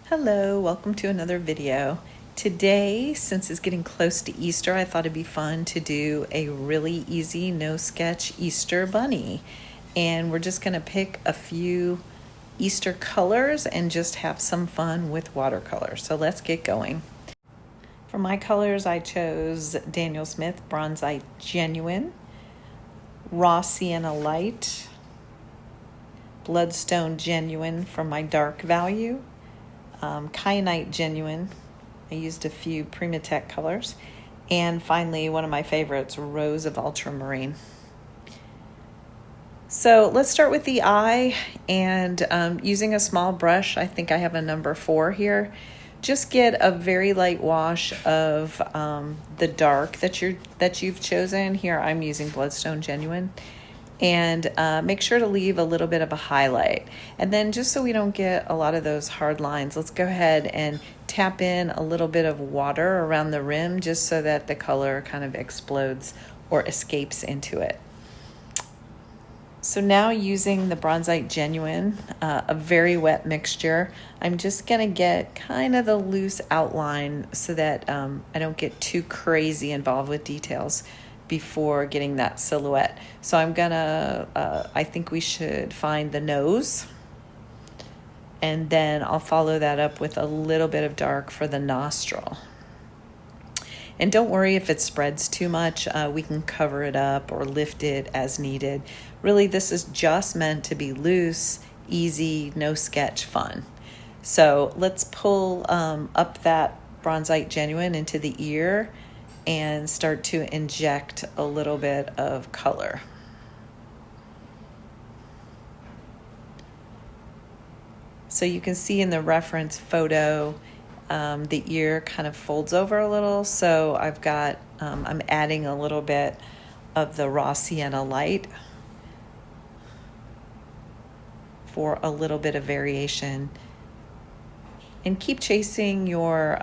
Hello, welcome to another video. Today, since it's getting close to Easter, I thought it'd be fun to do a really easy no sketch Easter bunny. And we're just gonna pick a few Easter colors and just have some fun with watercolor. So let's get going. For my colors, I chose Daniel Smith Bronzite Genuine, Raw Sienna Light, Bloodstone Genuine for my dark value, Kyanite Genuine. I used a few Primatech colors. And finally, one of my favorites, Rose of Ultramarine. So let's start with the eye, and using a small brush, I think I have a number 4 here. Just get a very light wash of the dark that you've chosen. Here I'm using Bloodstone Genuine. And make sure to leave a little bit of a highlight. And then just so we don't get a lot of those hard lines, let's go ahead and tap in a little bit of water around the rim just so that the color kind of explodes or escapes into it. So now using the Bronzite Genuine, a very wet mixture, I'm just gonna get kind of the loose outline so that I don't get too crazy involved with details before getting that silhouette. So I'm gonna, I think we should find the nose, and then I'll follow that up with a little bit of dark for the nostril. And don't worry if it spreads too much, we can cover it up or lift it as needed. Really, this is just meant to be loose, easy, no sketch fun. So let's pull up that Bronzite Genuine into the ear and start to inject a little bit of color. So you can see in the reference photo, the ear kind of folds over a little. So I've got, I'm adding a little bit of the raw sienna light for a little bit of variation. And keep chasing your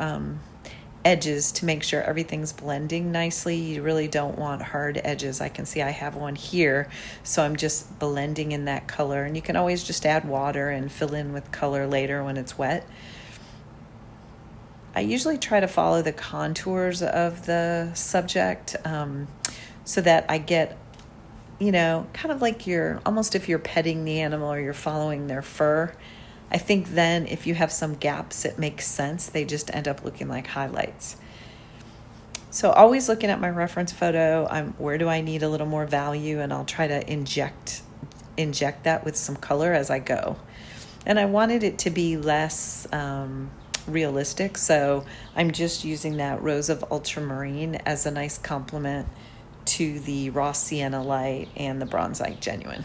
edges to make sure everything's blending nicely. You really don't want hard edges. I can see I have one here, so I'm just blending in that color. And you can always just add water and fill in with color later when it's wet. I usually try to follow the contours of the subject so that I get, you know, kind of like almost if you're petting the animal or you're following their fur. I think then if you have some gaps, it makes sense. They just end up looking like highlights. So always looking at my reference photo, where do I need a little more value? And I'll try to inject that with some color as I go. And I wanted it to be less realistic, so I'm just using that Rose of Ultramarine as a nice complement to the raw sienna light and the Bronzite Genuine.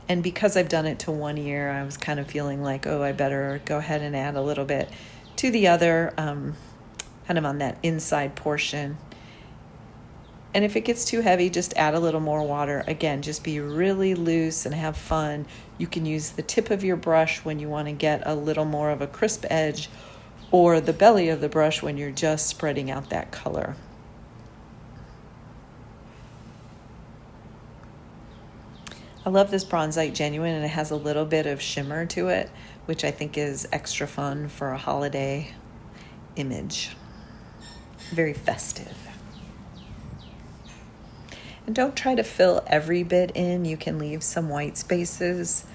And because I've done it to one ear, I was kind of feeling like, oh, I better go ahead and add a little bit to the other, kind of on that inside portion. And if it gets too heavy, just add a little more water. Again, just be really loose and have fun. You can use the tip of your brush when you want to get a little more of a crisp edge, or the belly of the brush when you're just spreading out that color. I love this Bronzite Genuine, and it has a little bit of shimmer to it, which I think is extra fun for a holiday image. Very festive. And don't try to fill every bit in. You can leave some white spaces.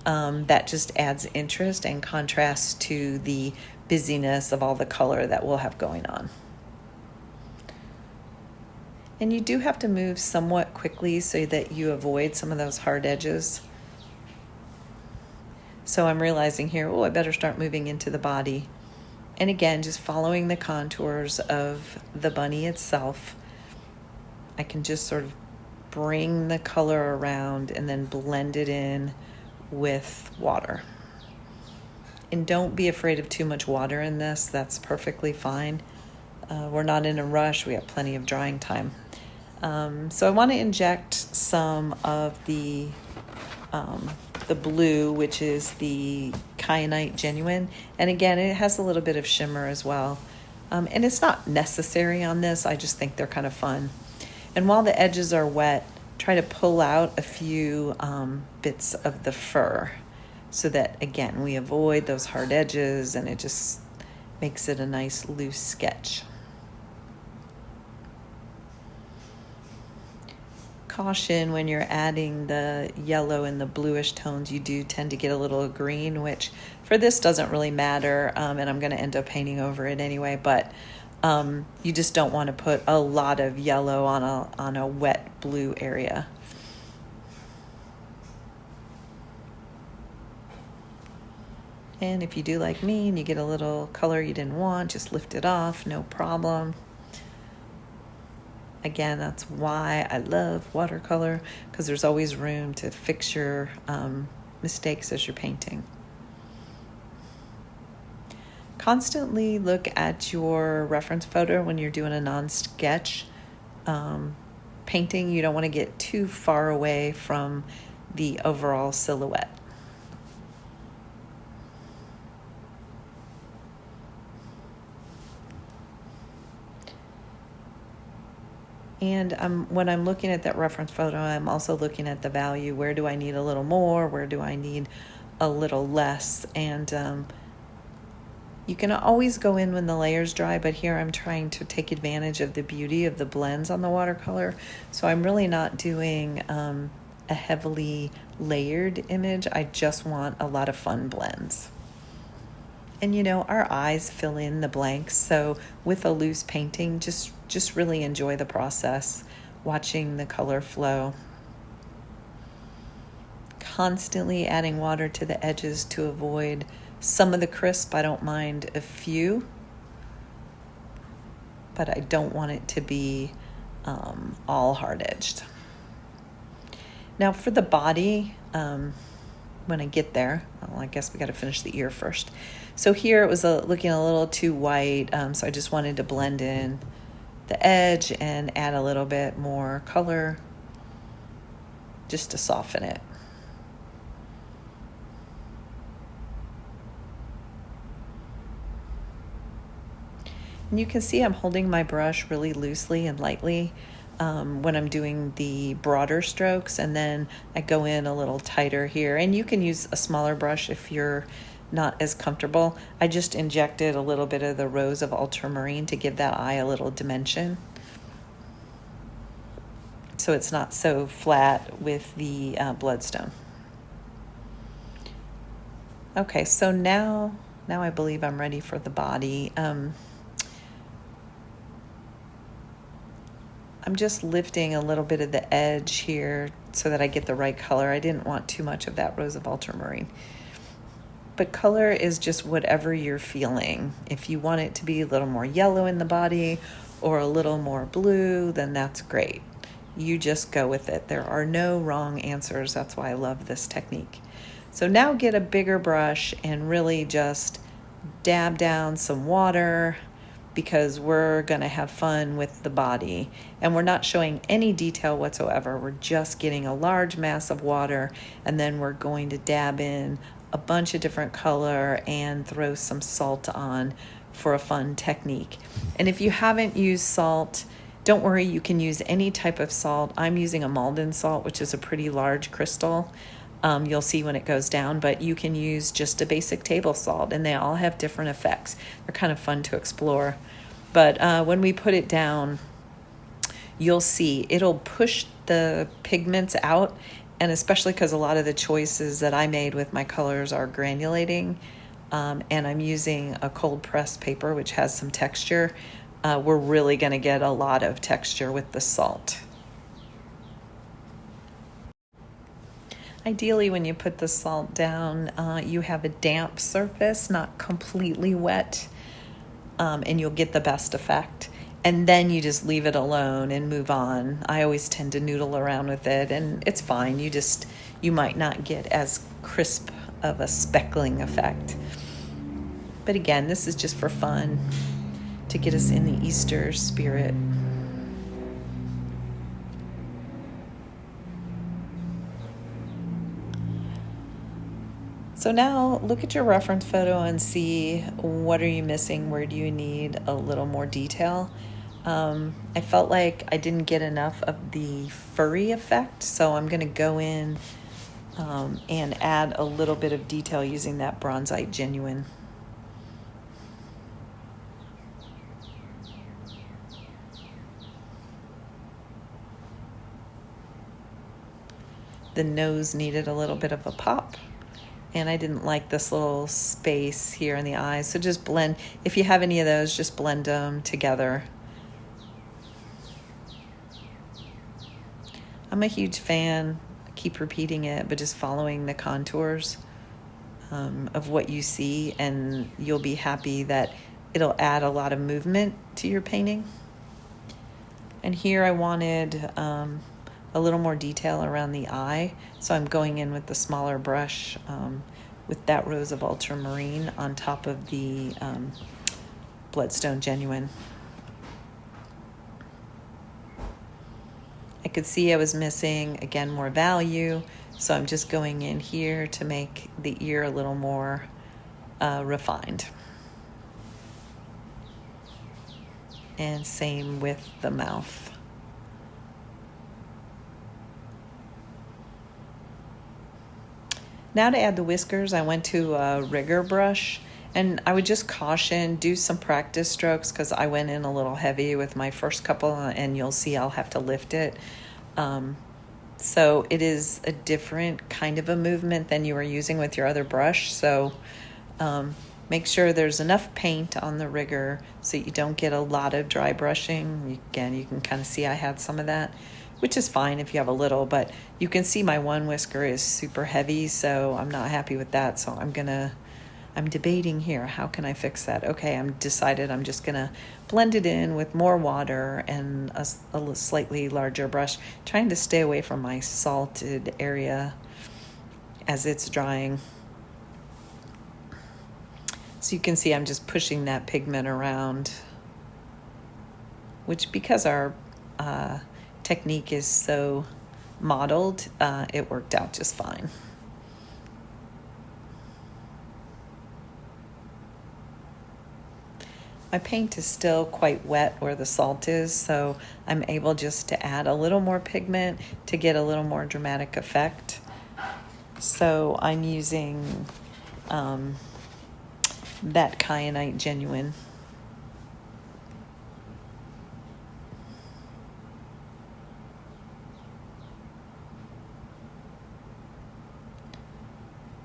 That just adds interest and contrast to the busyness of all the color that we'll have going on. And you do have to move somewhat quickly so that you avoid some of those hard edges. So I'm realizing here, oh, I better start moving into the body. And again, just following the contours of the bunny itself, I can just sort of bring the color around and then blend it in with water. And don't be afraid of too much water in this. That's perfectly fine. We're not in a rush. We have plenty of drying time. So I want to inject some of the blue, which is the Kyanite Genuine. And again, it has a little bit of shimmer as well. And it's not necessary on this. I just think they're kind of fun. And while the edges are wet, try to pull out a few bits of the fur. so that, again, we avoid those hard edges and it just makes it a nice loose sketch. Caution when you're adding the yellow and the bluish tones, you do tend to get a little green, which for this doesn't really matter, and I'm going to end up painting over it anyway, but you just don't want to put a lot of yellow on a wet blue area. And if you do like me and you get a little color you didn't want, just lift it off, no problem. Again, that's why I love watercolor, because there's always room to fix your mistakes as you're painting. Constantly look at your reference photo when you're doing a non-sketch painting. You don't want to get too far away from the overall silhouette. And when I'm looking at that reference photo, I'm also looking at the value. Where do I need a little more? Where do I need a little less? And you can always go in when the layer's dry, but here I'm trying to take advantage of the beauty of the blends on the watercolor. So I'm really not doing a heavily layered image. I just want a lot of fun blends. And you know, our eyes fill in the blanks. So with a loose painting, just really enjoy the process, watching the color flow. Constantly adding water to the edges to avoid some of the crisp. I don't mind a few, but I don't want it to be all hard-edged. Now for the body, when I get there, well, I guess we got to finish the ear first. So here it was looking a little too white, so I just wanted to blend in the edge and add a little bit more color just to soften it. And you can see I'm holding my brush really loosely and lightly when I'm doing the broader strokes, and then I go in a little tighter here. And you can use a smaller brush if you're not as comfortable. I just injected a little bit of the rose of ultramarine to give that eye a little dimension, so it's not so flat with the Bloodstone. Okay, so now I believe I'm ready for the body. I'm just lifting a little bit of the edge here so that I get the right color. I didn't want too much of that rose of ultramarine. But color is just whatever you're feeling. If you want it to be a little more yellow in the body or a little more blue, then that's great. You just go with it. There are no wrong answers. That's why I love this technique. So now get a bigger brush and really just dab down some water, because we're going to have fun with the body. And we're not showing any detail whatsoever. We're just getting a large mass of water, and then we're going to dab in a bunch of different color and throw some salt on for a fun technique. And if you haven't used salt, don't worry, you can use any type of salt. I'm using a Malden salt, which is a pretty large crystal. You'll see when it goes down, but you can use just a basic table salt, and they all have different effects. They're kind of fun to explore. But when we put it down, you'll see it'll push the pigments out, and especially because a lot of the choices that I made with my colors are granulating, and I'm using a cold pressed paper, which has some texture. We're really going to get a lot of texture with the salt. Ideally, when you put the salt down, you have a damp surface, not completely wet, and you'll get the best effect. And then you just leave it alone and move on. I always tend to noodle around with it, and it's fine. You might not get as crisp of a speckling effect. But again, this is just for fun, to get us in the Easter spirit. So now look at your reference photo and see, what are you missing? Where do you need a little more detail? I felt like I didn't get enough of the furry effect, so I'm going to go in and add a little bit of detail using that Bronzite Genuine. The nose needed a little bit of a pop, and I didn't like this little space here in the eyes, so just blend. If you have any of those, just blend them together. I'm a huge fan, I keep repeating it, but just following the contours of what you see, and you'll be happy that it'll add a lot of movement to your painting. And here I wanted a little more detail around the eye, so I'm going in with the smaller brush with that rose of ultramarine on top of the Bloodstone Genuine. I could see I was missing, again, more value, so I'm just going in here to make the ear a little more refined. And same with the mouth. Now to add the whiskers, I went to a rigger brush, and I would just caution, do some practice strokes, because I went in a little heavy with my first couple, and you'll see I'll have to lift it. So it is a different kind of a movement than you were using with your other brush. So make sure there's enough paint on the rigger so you don't get a lot of dry brushing. Again, you can kind of see I had some of that, which is fine if you have a little, but you can see my one whisker is super heavy, so I'm not happy with that. So I'm debating here, how can I fix that? Okay, I'm decided I'm just gonna blend it in with more water and a slightly larger brush, trying to stay away from my salted area as it's drying. So you can see I'm just pushing that pigment around, which, because our technique is so modeled, it worked out just fine. My paint is still quite wet where the salt is, so I'm able just to add a little more pigment to get a little more dramatic effect. So I'm using that Kyanite Genuine.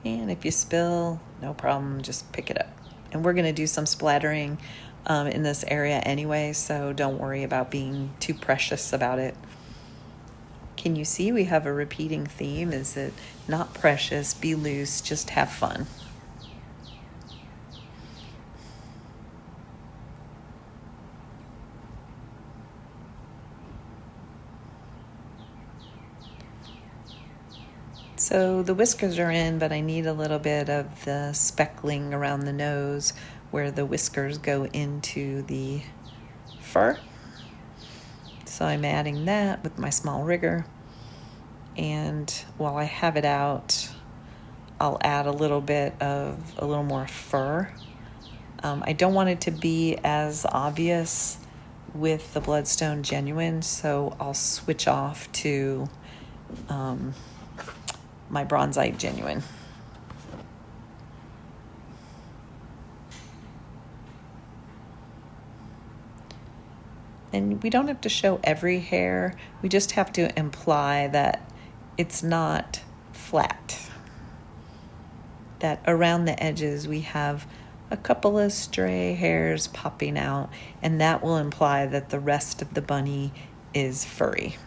And if you spill, no problem, just pick it up. And we're gonna do some splattering in this area anyway, so don't worry about being too precious about it. Can you see we have a repeating theme? Is it not precious, be loose, just have fun. So the whiskers are in, but I need a little bit of the speckling around the nose where the whiskers go into the fur. So I'm adding that with my small rigger. And while I have it out, I'll add a little more fur. I don't want it to be as obvious with the Bloodstone Genuine, so I'll switch off to my Bronzite Genuine. And we don't have to show every hair, we just have to imply that it's not flat. That around the edges we have a couple of stray hairs popping out, and that will imply that the rest of the bunny is furry.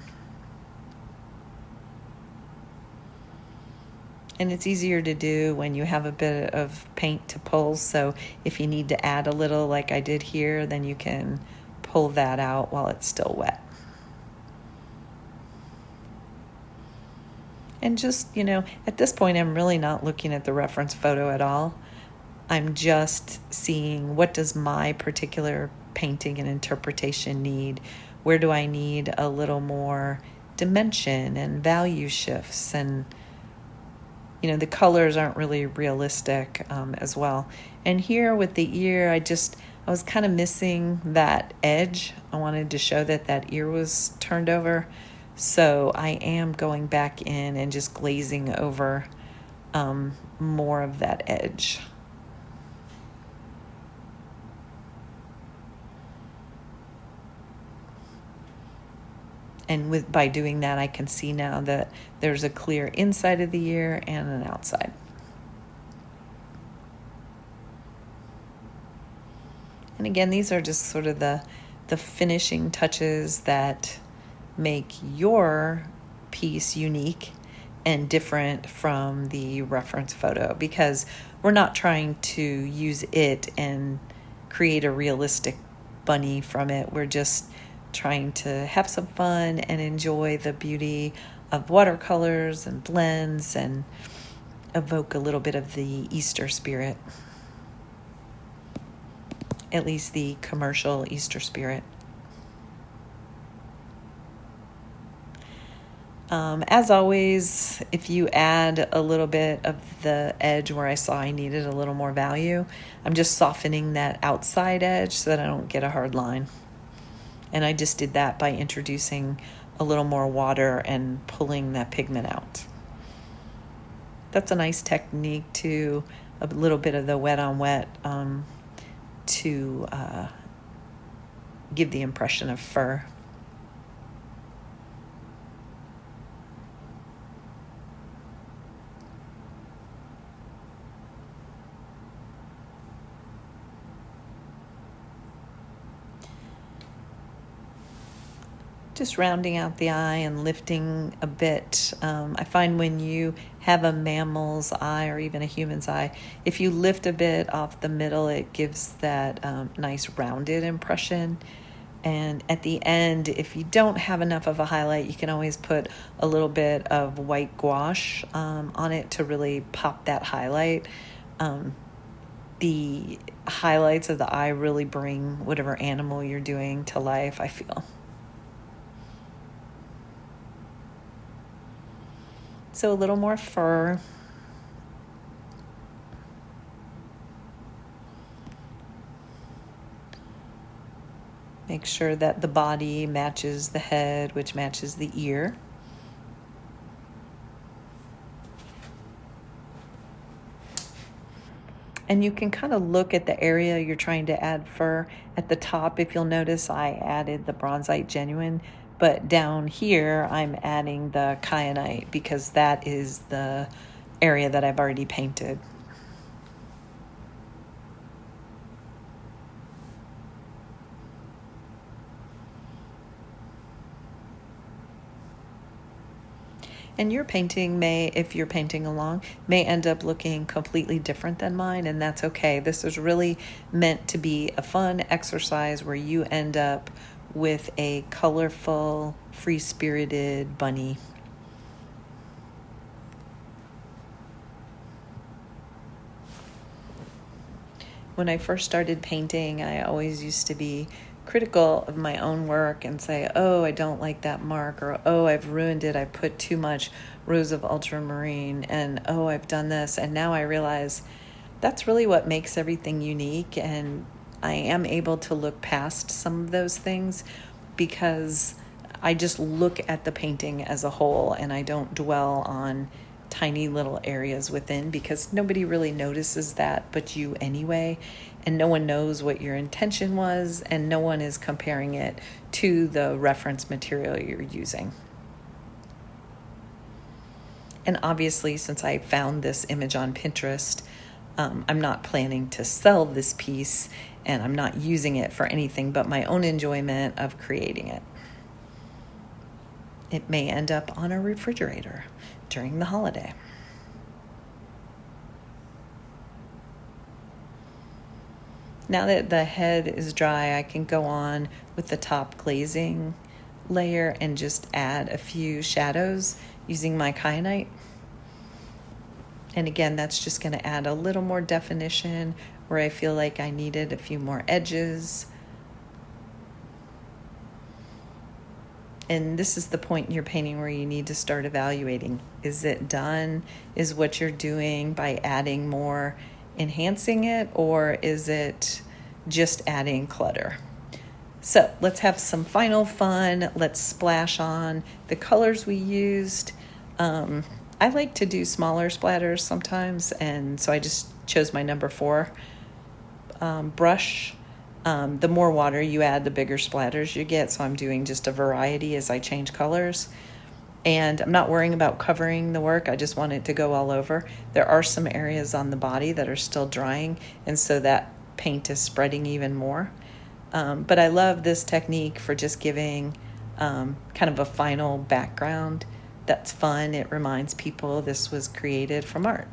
And it's easier to do when you have a bit of paint to pull, so if you need to add a little like I did here, then you can pull that out while it's still wet. And just, at this point, I'm really not looking at the reference photo at all. I'm just seeing, what does my particular painting and interpretation need? Where do I need a little more dimension and value shifts? And the colors aren't really realistic as well. And here with the ear, I was kind of missing that edge. I wanted to show that ear was turned over. So I am going back in and just glazing over more of that edge. And by doing that, I can see now that there's a clear inside of the ear and an outside. And again, these are just sort of the finishing touches that make your piece unique and different from the reference photo, because we're not trying to use it and create a realistic bunny from it. We're just trying to have some fun and enjoy the beauty of watercolors and blends and evoke a little bit of the Easter spirit, at least the commercial Easter spirit. As always, if you add a little bit of the edge where I saw I needed a little more value, I'm just softening that outside edge so that I don't get a hard line. And I just did that by introducing a little more water and pulling that pigment out. That's a nice technique to a little bit of the wet on wet to give the impression of fur. Just rounding out the eye and lifting a bit. I find when you have a mammal's eye or even a human's eye, if you lift a bit off the middle, it gives that nice rounded impression. And at the end, if you don't have enough of a highlight, you can always put a little bit of white gouache on it to really pop that highlight. The highlights of the eye really bring whatever animal you're doing to life, I feel. So a little more fur. Make sure that the body matches the head, which matches the ear. And you can kind of look at the area you're trying to add fur. At the top, if you'll notice, I added the Bronzite Genuine, but down here, I'm adding the Kyanite because that is the area that I've already painted. And your painting may, if you're painting along, may end up looking completely different than mine, and that's okay. This is really meant to be a fun exercise where you end up with a colorful, free-spirited bunny. When I first started painting, I always used to be critical of my own work and say, oh, I don't like that mark, or oh, I've ruined it, I put too much rose of ultramarine, and oh, I've done this. And now I realize that's really what makes everything unique, and I am able to look past some of those things because I just look at the painting as a whole and I don't dwell on tiny little areas within, because nobody really notices that but you anyway, and no one knows what your intention was, and no one is comparing it to the reference material you're using. And obviously, since I found this image on Pinterest, I'm not planning to sell this piece, and I'm not using it for anything but my own enjoyment of creating it. It may end up on a refrigerator during the holiday. Now that the head is dry, I can go on with the top glazing layer and just add a few shadows using my Kyanite. And again, that's just going to add a little more definition where I feel like I needed a few more edges. And this is the point in your painting where you need to start evaluating. Is it done? Is what you're doing by adding more enhancing it, or is it just adding clutter? So let's have some final fun. Let's splash on the colors we used. I like to do smaller splatters sometimes, and so I just chose my number 4 brush. The more water you add, the bigger splatters you get, so I'm doing just a variety as I change colors. And I'm not worrying about covering the work. I just want it to go all over. There are some areas on the body that are still drying, and so that paint is spreading even more. But I love this technique for just giving kind of a final background that's fun. It reminds people this was created from art.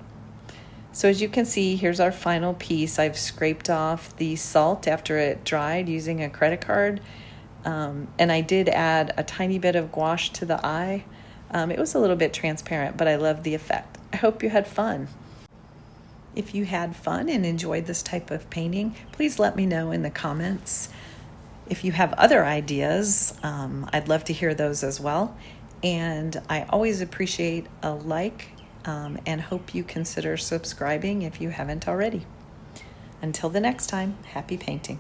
So as you can see, here's our final piece. I've scraped off the salt after it dried using a credit card. And I did add a tiny bit of gouache to the eye. It was a little bit transparent, but I love the effect. I hope you had fun. If you had fun and enjoyed this type of painting, please let me know in the comments. If you have other ideas, I'd love to hear those as well. And I always appreciate a like, and hope you consider subscribing if you haven't already. Until the next time, happy painting.